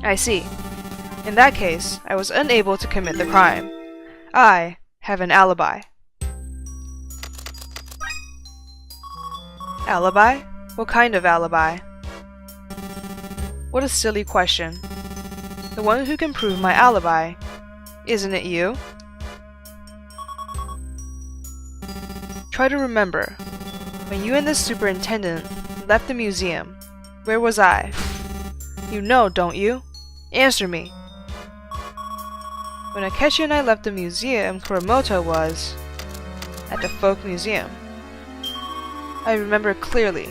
I see. In that case, I was unable to commit the crime. I have an alibi. Alibi? What kind of alibi? What a silly question. The one who can prove my alibi. Isn't it you? Try to remember. When you and the superintendent left the museum, where was I? You know, don't you? Answer me. When Akechi and I left the museum, Kuramoto was at the folk museum. I remember clearly.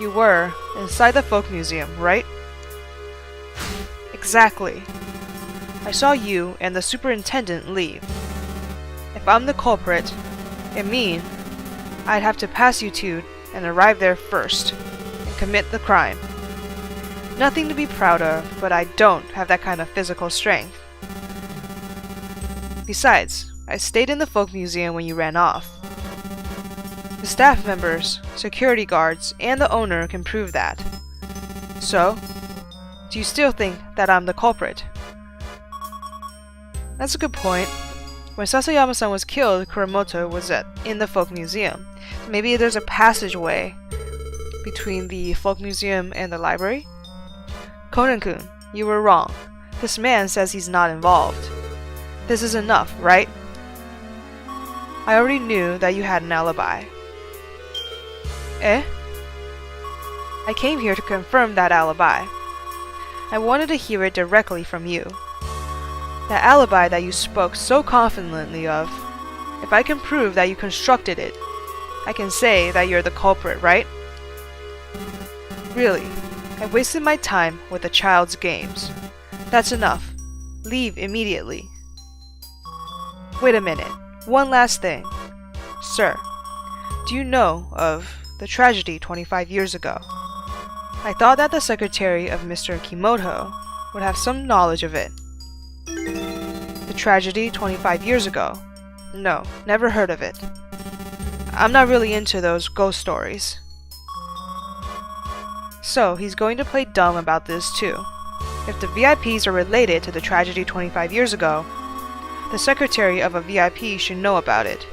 You were inside the folk museum, right? Exactly. I saw you and the superintendent leave. If I'm the culprit, it means I'd have to pass you two and arrive there first and commit the crime. Nothing to be proud of, but I don't have that kind of physical strength. Besides, I stayed in the folk museum when you ran off. The staff members, security guards, and the owner can prove that. So, do you still think that I'm the culprit? That's a good point. When Sasayama-san was killed, Kuramoto was in the folk museum. Maybe there's a passageway between the folk museum and the library? Conan-kun, you were wrong. This man says he's not involved. This is enough, right? I already knew that you had an alibi. Eh? I came here to confirm that alibi. I wanted to hear it directly from you. That alibi that you spoke so confidently of, if I can prove that you constructed it, I can say that you're the culprit, right? Really, I wasted my time with a child's games. That's enough. Leave immediately. Wait a minute. One last thing. Sir, do you know of the tragedy 25 years ago? I thought that the secretary of Mr. Kimoto would have some knowledge of it. The tragedy 25 years ago? No, never heard of it. I'm not really into those ghost stories. So, he's going to play dumb about this too. If the VIPs are related to the tragedy 25 years ago, the secretary of a VIP should know about it.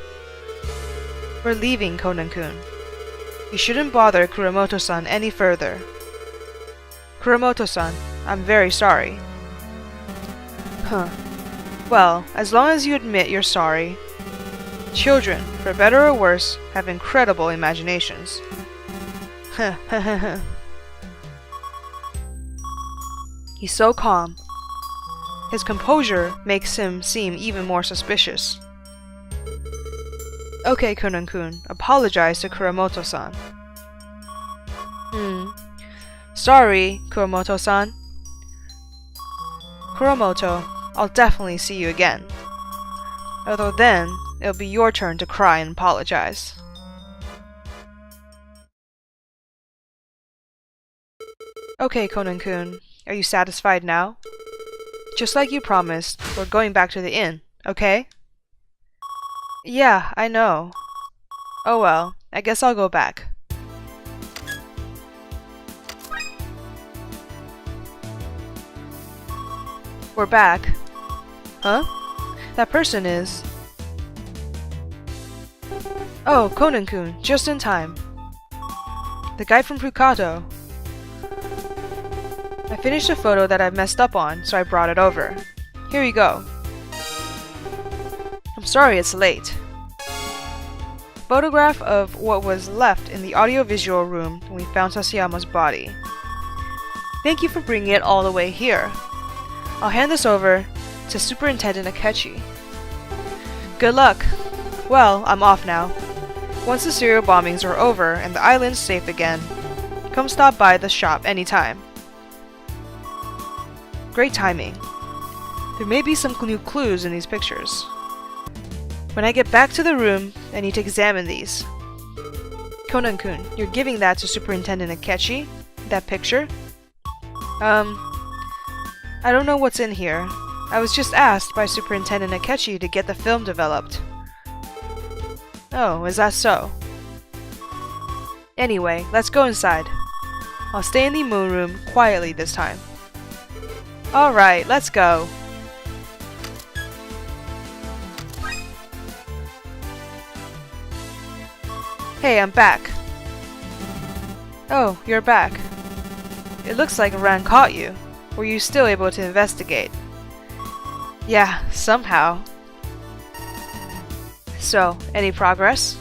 We're leaving, Conan-kun. You shouldn't bother Kuramoto-san any further. Kuramoto-san, I'm very sorry. Huh. Well, as long as you admit you're sorry. Children, for better or worse, have incredible imaginations. He's so calm. His composure makes him seem even more suspicious. Okay, Conan-kun, apologize to Kuramoto-san. Sorry, Kuramoto-san. Kuramoto, I'll definitely see you again. Although then, it'll be your turn to cry and apologize. Okay, Conan-kun, are you satisfied now? Just like you promised, we're going back to the inn, okay? Yeah, I know. Oh well, I guess I'll go back. We're back. Huh? That person is... Oh, Conan-kun, just in time. The guy from Fukato. I finished a photo that I messed up on, so I brought it over. Here you go. I'm sorry it's late. Photograph of what was left in the audiovisual room when we found Sasayama's body. Thank you for bringing it all the way here. I'll hand this over to Superintendent Akechi. Good luck. Well, I'm off now. Once the serial bombings are over and the island's safe again, come stop by the shop anytime. Great timing. There may be some new clues in these pictures. When I get back to the room, I need to examine these. Conan-kun, you're giving that to Superintendent Akechi? That picture? I don't know what's in here. I was just asked by Superintendent Akechi to get the film developed. Oh, is that so? Anyway, let's go inside. I'll stay in the moon room quietly this time. Alright, let's go. Hey, I'm back. Oh, you're back. It looks like Ran caught you. Were you still able to investigate? Yeah, somehow. So, any progress?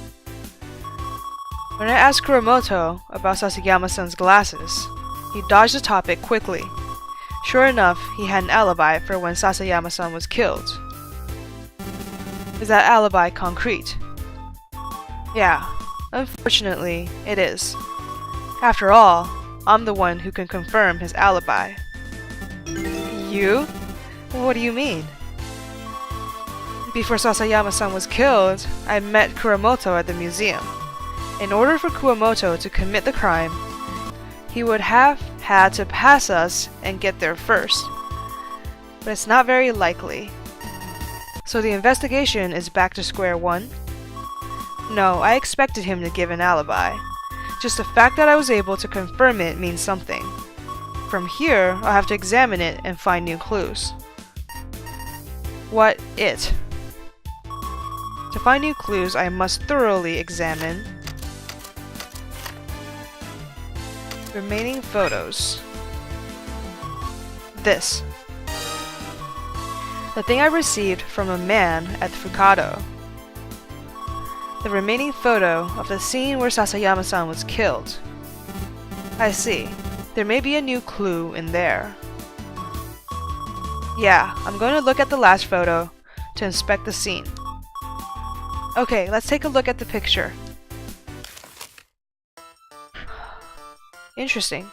When I asked Kuramoto about Sasayama-san's glasses, he dodged the topic quickly. Sure enough, he had an alibi for when Sasayama-san was killed. Is that alibi concrete? Yeah, unfortunately, it is. After all, I'm the one who can confirm his alibi. You? What do you mean? Before Sasayama-san was killed, I met Kuramoto at the museum. In order for Kuramoto to commit the crime, he would have had to pass us and get there first. But it's not very likely. So the investigation is back to square one? No, I expected him to give an alibi. Just the fact that I was able to confirm it means something. From here, I'll have to examine it and find new clues. What it? To find new clues, I must thoroughly examine remaining photos. This. The thing I received from a man at Fukado. The remaining photo of the scene where Sasayama-san was killed. I see. There may be a new clue in there. Yeah, I'm going to look at the last photo to inspect the scene. Okay, let's take a look at the picture. Interesting.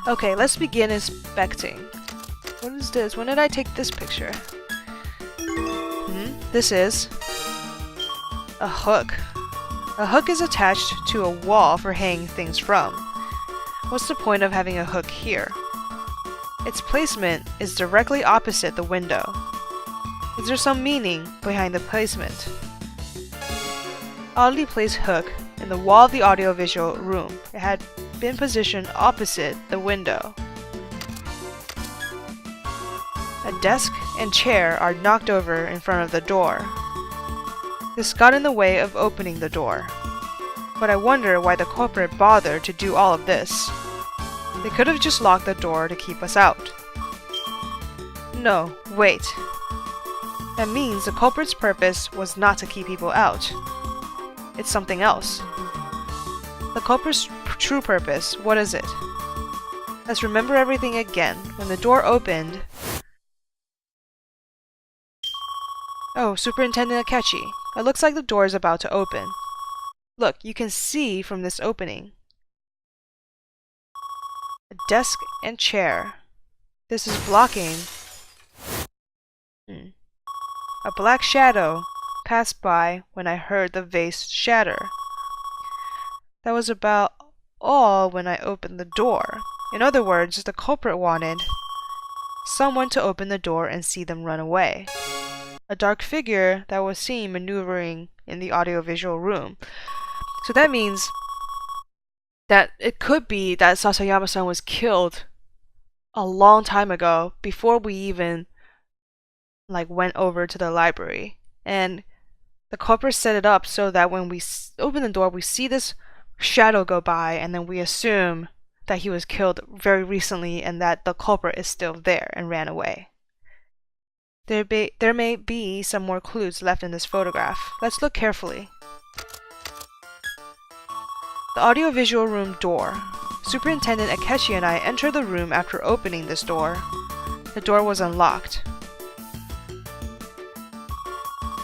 Okay, let's begin inspecting. What is this? When did I take this picture? This is a hook. A hook is attached to a wall for hanging things from. What's the point of having a hook here? Its placement is directly opposite the window. Is there some meaning behind the placement? Oddly placed hook in the wall of the audiovisual room. It had been positioned opposite the window. A desk and chair are knocked over in front of the door. This got in the way of opening the door. But I wonder why the culprit bothered to do all of this. They could have just locked the door to keep us out. No, wait. That means the culprit's purpose was not to keep people out. It's something else. The culprit's true purpose, what is it? Let's remember everything again. When the door opened... Oh, Superintendent Akechi. It looks like the door is about to open. Look, you can see from this opening. A desk and chair. This is blocking. A black shadow passed by when I heard the vase shatter. That was about all when I opened the door. In other words, the culprit wanted someone to open the door and see them run away. A dark figure that was seen maneuvering in the audiovisual room. So that means that it could be that Sasayama-san was killed a long time ago, before we even went over to the library. And the culprit set it up so that when we open the door, we see this shadow go by, and then we assume that he was killed very recently and that the culprit is still there and ran away. There may be some more clues left in this photograph. Let's look carefully. The audiovisual room door. Superintendent Akechi and I entered the room after opening this door. The door was unlocked.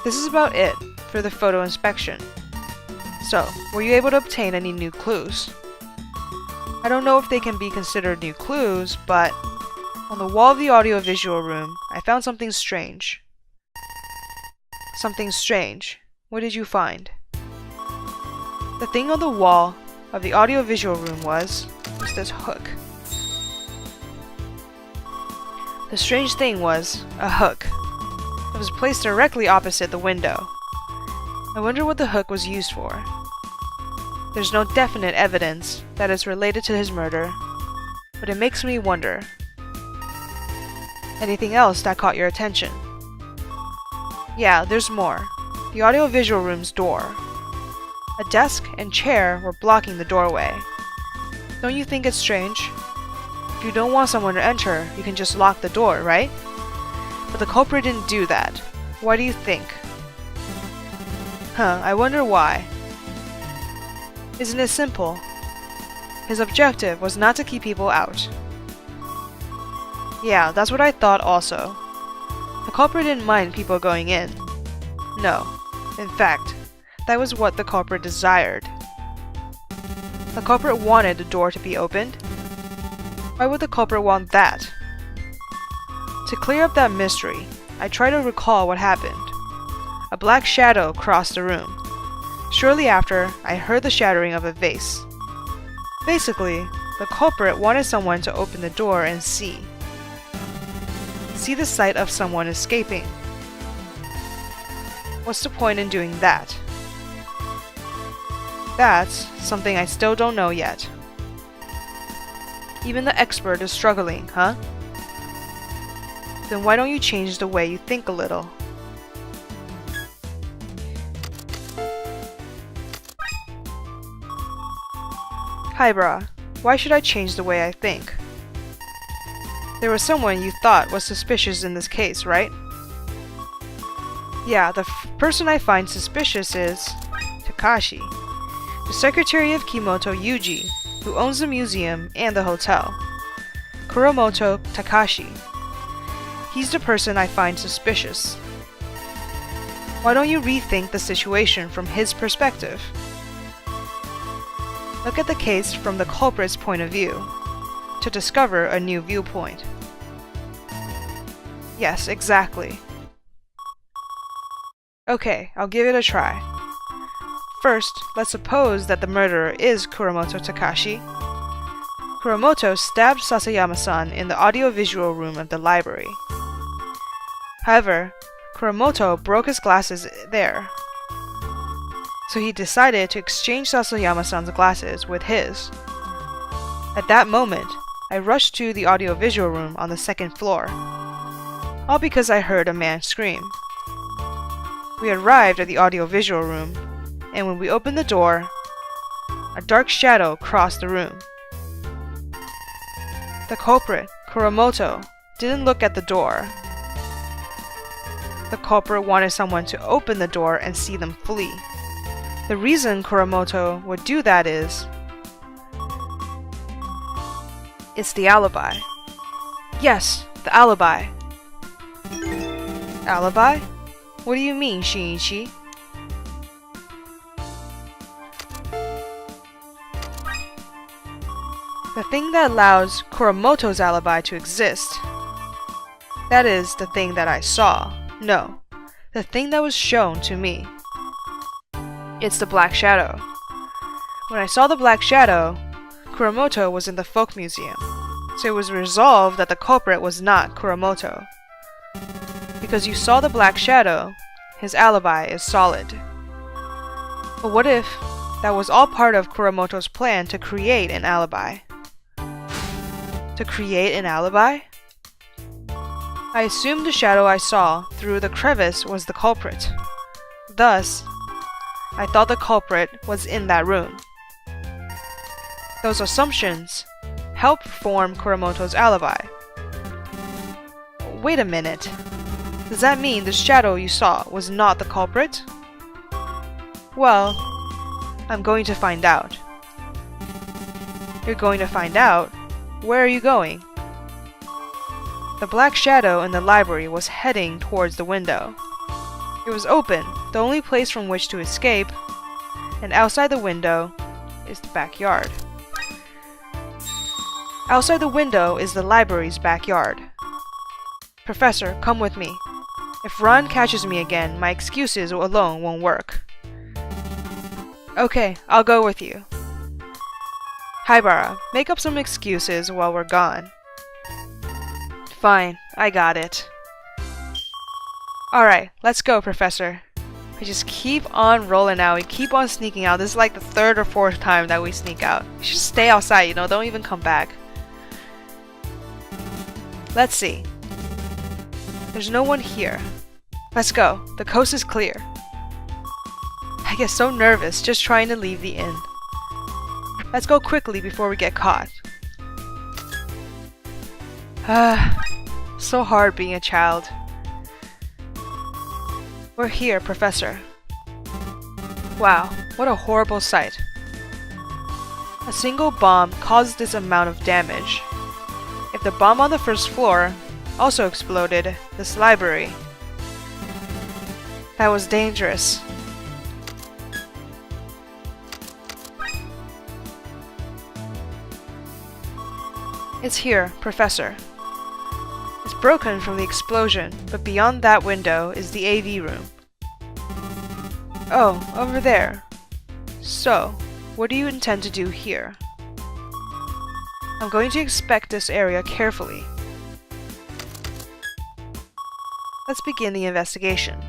This is about it for the photo inspection. So, were you able to obtain any new clues? I don't know if they can be considered new clues, but on the wall of the audiovisual room, I found something strange. Something strange. What did you find? The thing on the wall of the audiovisual room was this hook. The strange thing was a hook. It was placed directly opposite the window. I wonder what the hook was used for. There's no definite evidence that it's related to his murder. but it makes me wonder. Anything else that caught your attention? Yeah, there's more. The audiovisual room's door. A desk and chair were blocking the doorway. Don't you think it's strange? If you don't want someone to enter, you can just lock the door, right? But the culprit didn't do that. Why do you think? I wonder why. Isn't it simple? His objective was not to keep people out. Yeah, that's what I thought also. The culprit didn't mind people going in. No. In fact, that was what the culprit desired. The culprit wanted the door to be opened. Why would the culprit want that? To clear up that mystery, I try to recall what happened. A black shadow crossed the room. Shortly after, I heard the shattering of a vase. Basically, the culprit wanted someone to open the door and see the sight of someone escaping. What's the point in doing that? That's something I still don't know yet. Even the expert is struggling, huh? Then why don't you change the way you think a little? Hi, brah. Why should I change the way I think? There was someone you thought was suspicious in this case, right? Yeah, the person I find suspicious is Takashi, the secretary of Kimoto Yuji, who owns the museum and the hotel. Kuramoto Takashi. He's the person I find suspicious. Why don't you rethink the situation from his perspective? Look at the case from the culprit's point of view, to discover a new viewpoint. Yes, exactly. Okay, I'll give it a try. First, let's suppose that the murderer is Kuramoto Takashi. Kuramoto stabbed Sasayama-san in the audiovisual room of the library. However, Kuramoto broke his glasses there, so he decided to exchange Sasayama-san's glasses with his. At that moment, I rushed to the audiovisual room on the second floor, all because I heard a man scream. We arrived at the audiovisual room, and when we opened the door, a dark shadow crossed the room. The culprit, Kuramoto, didn't look at the door. The culprit wanted someone to open the door and see them flee. The reason Kuramoto would do that is, it's the alibi. Yes, the alibi. Alibi? What do you mean, Shinichi? The thing that allows Kuramoto's alibi to exist. That is, the thing that I saw. No, the thing that was shown to me. It's the Black Shadow. When I saw the Black Shadow, Kuramoto was in the folk museum, so it was resolved that the culprit was not Kuramoto. Because you saw the Black Shadow, his alibi is solid. But what if that was all part of Kuramoto's plan to create an alibi? To create an alibi? I assumed the shadow I saw through the crevice was the culprit. Thus, I thought the culprit was in that room. Those assumptions help form Kuramoto's alibi. Wait a minute. Does that mean the shadow you saw was not the culprit? Well, I'm going to find out. You're going to find out? Where are you going? The black shadow in the library was heading towards the window. It was open, the only place from which to escape, and outside the window is the backyard. Outside the window is the library's backyard. Professor, come with me. If Ron catches me again, my excuses alone won't work. Okay, I'll go with you. Haibara, make up some excuses while we're gone. Fine, I got it. Alright, let's go, Professor. We just keep on rolling out, we keep on sneaking out. This is like the third or fourth time that we sneak out. You should stay outside, don't even come back. Let's see. There's no one here. Let's go. The coast is clear. I get so nervous just trying to leave the inn. Let's go quickly before we get caught. So hard being a child. We're here, Professor. Wow, what a horrible sight. A single bomb caused this amount of damage. If the bomb on the first floor also exploded this library, that was dangerous. It's here, Professor. It's broken from the explosion, but beyond that window is the AV room. Oh, over there. So, what do you intend to do here? I'm going to inspect this area carefully. Let's begin the investigation.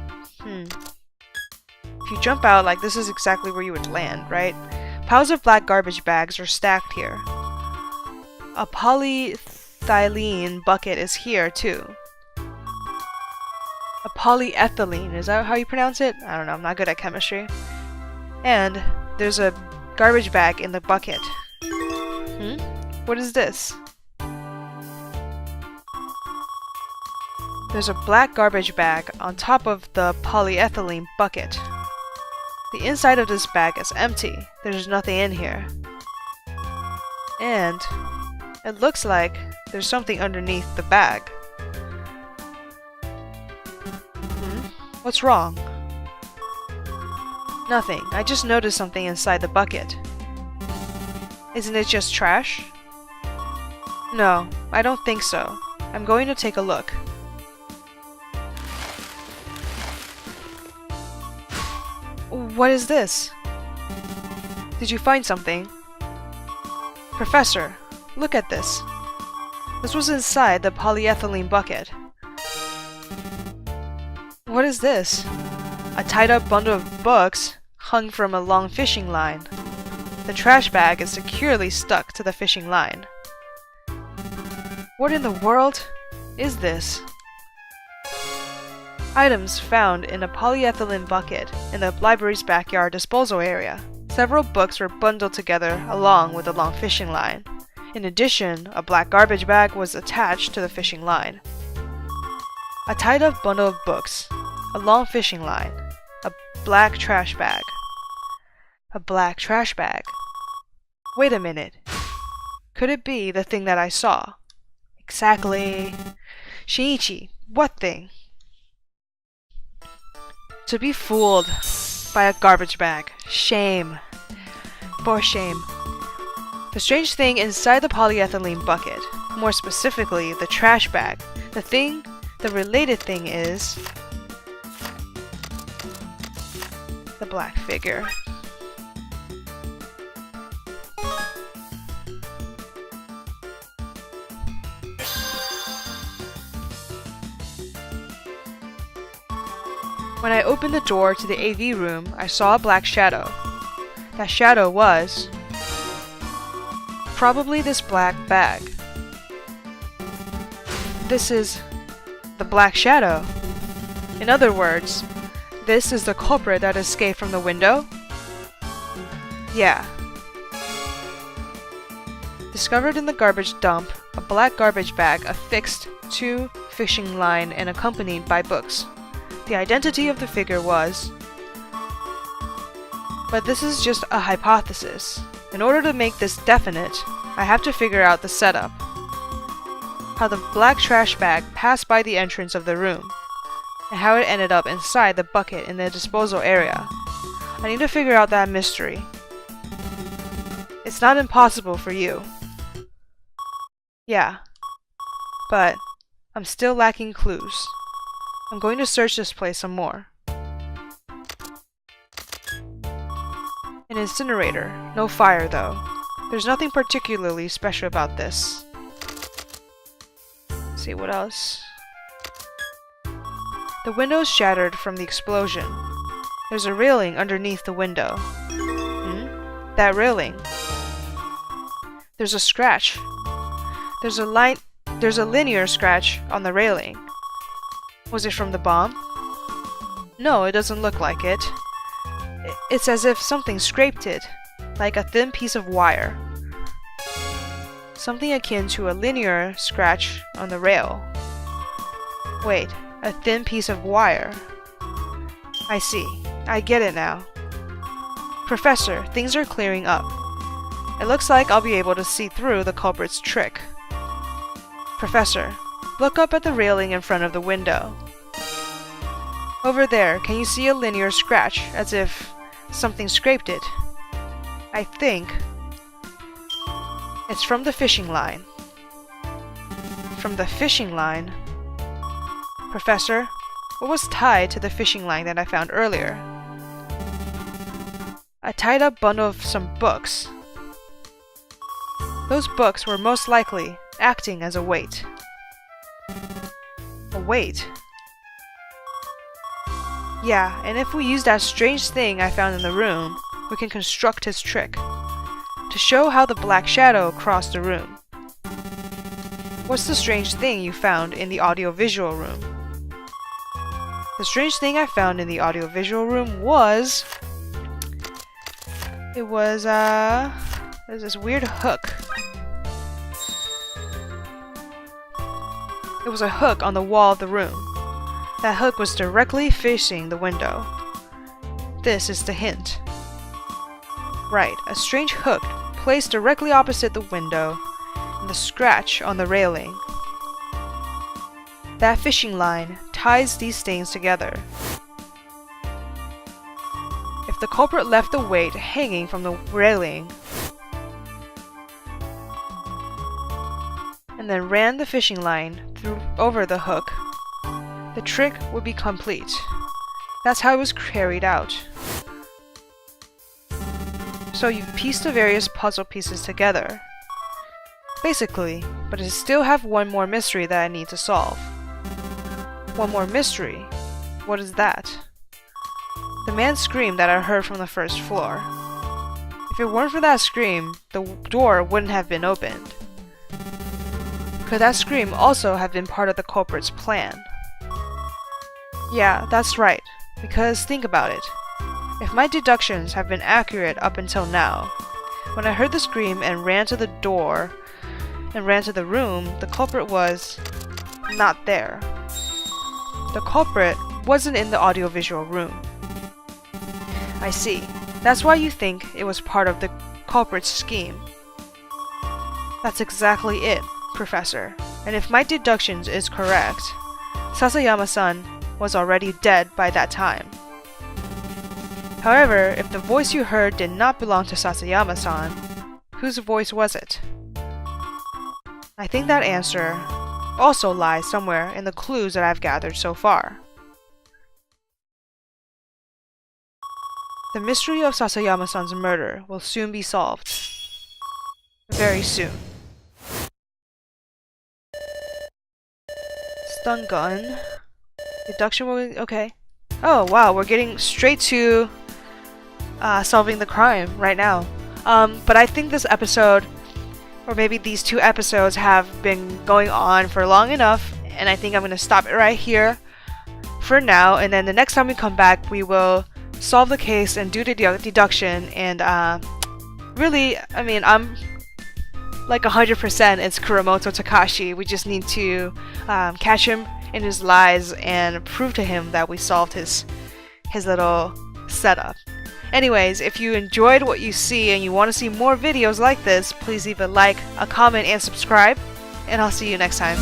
If you jump out, like, this is exactly where you would land, right? Piles of black garbage bags are stacked here. A polyethylene bucket is here, too. A polyethylene, is that how you pronounce it? I don't know, I'm not good at chemistry. And there's a garbage bag in the bucket. What is this? There's a black garbage bag on top of the polyethylene bucket. The inside of this bag is empty. There's nothing in here. And it looks like there's something underneath the bag. What's wrong? Nothing. I just noticed something inside the bucket. Isn't it just trash? No, I don't think so. I'm going to take a look. What is this? Did you find something? Professor, look at this. This was inside the polyethylene bucket. What is this? A tied-up bundle of books hung from a long fishing line. The trash bag is securely stuck to the fishing line. What in the world is this? Items found in a polyethylene bucket in the library's backyard disposal area. Several books were bundled together along with a long fishing line. In addition, a black garbage bag was attached to the fishing line. A tied-up bundle of books, a long fishing line, a black trash bag. A black trash bag. Wait a minute. Could it be the thing that I saw? Exactly. Shinichi, what thing? To be fooled by a garbage bag. Shame. For shame. The strange thing inside the polyethylene bucket, more specifically the trash bag, the related thing is the black figure. When I opened the door to the AV room, I saw a black shadow. That shadow was probably this black bag. This is the black shadow. In other words, this is the culprit that escaped from the window? Yeah. Discovered in the garbage dump, a black garbage bag affixed to fishing line and accompanied by books. The identity of the figure was... But this is just a hypothesis. In order to make this definite, I have to figure out the setup. How the black trash bag passed by the entrance of the room, and how it ended up inside the bucket in the disposal area. I need to figure out that mystery. It's not impossible for you. Yeah. But I'm still lacking clues. I'm going to search this place some more. An incinerator. No fire, though. There's nothing particularly special about this. Let's see, what else? The window's shattered from the explosion. There's a railing underneath the window. That railing. There's a scratch. There's a light there's a linear scratch on the railing. Was it from the bomb? No, it doesn't look like it. It's as if something scraped it, like a thin piece of wire. Something akin to a linear scratch on the rail. Wait, a thin piece of wire. I see. I get it now. Professor, things are clearing up. It looks like I'll be able to see through the culprit's trick. Professor, look up at the railing in front of the window. Over there, can you see a linear scratch, as if something scraped it? I think it's from the fishing line. From the fishing line? Professor, what was tied to the fishing line that I found earlier? A tied up bundle of some books. Those books were most likely acting as a weight. A weight? Yeah, and if we use that strange thing I found in the room, we can construct his trick. To show how the black shadow crossed the room. What's the strange thing you found in the audiovisual room? The strange thing I found in the audiovisual room was... there's this weird hook. It was a hook on the wall of the room. That hook was directly facing the window. This is the hint. Right, a strange hook placed directly opposite the window and the scratch on the railing. That fishing line ties these things together. If the culprit left the weight hanging from the railing and then ran the fishing line over the hook, the trick would be complete. That's how it was carried out. So you've pieced the various puzzle pieces together. Basically, but I still have one more mystery that I need to solve. One more mystery? What is that? The man's scream that I heard from the first floor. If it weren't for that scream, the door wouldn't have been opened. Could that scream also have been part of the culprit's plan? Yeah, that's right, because think about it. If my deductions have been accurate up until now, when I heard the scream and ran to the door and ran to the room, the culprit was not there. The culprit wasn't in the audiovisual room. I see. That's why you think it was part of the culprit's scheme. That's exactly it, Professor. And if my deductions is correct, Sasayama-san was already dead by that time. However, if the voice you heard did not belong to Sasayama-san, whose voice was it? I think that answer also lies somewhere in the clues that I've gathered so far. The mystery of Sasayama-san's murder will soon be solved. Very soon. Stun gun. Deduction will be okay. Oh wow, we're getting straight to solving the crime right now. But I think this episode, or maybe these two episodes, have been going on for long enough, and I think I'm gonna stop it right here for now. And then the next time we come back, we will solve the case and do the deduction. And really, I mean, I'm like 100% it's Kuramoto Takashi. We just need to catch him in his lies and prove to him that we solved his little setup. Anyways, if you enjoyed what you see and you want to see more videos like this, please leave a like, a comment, and subscribe, and I'll see you next time.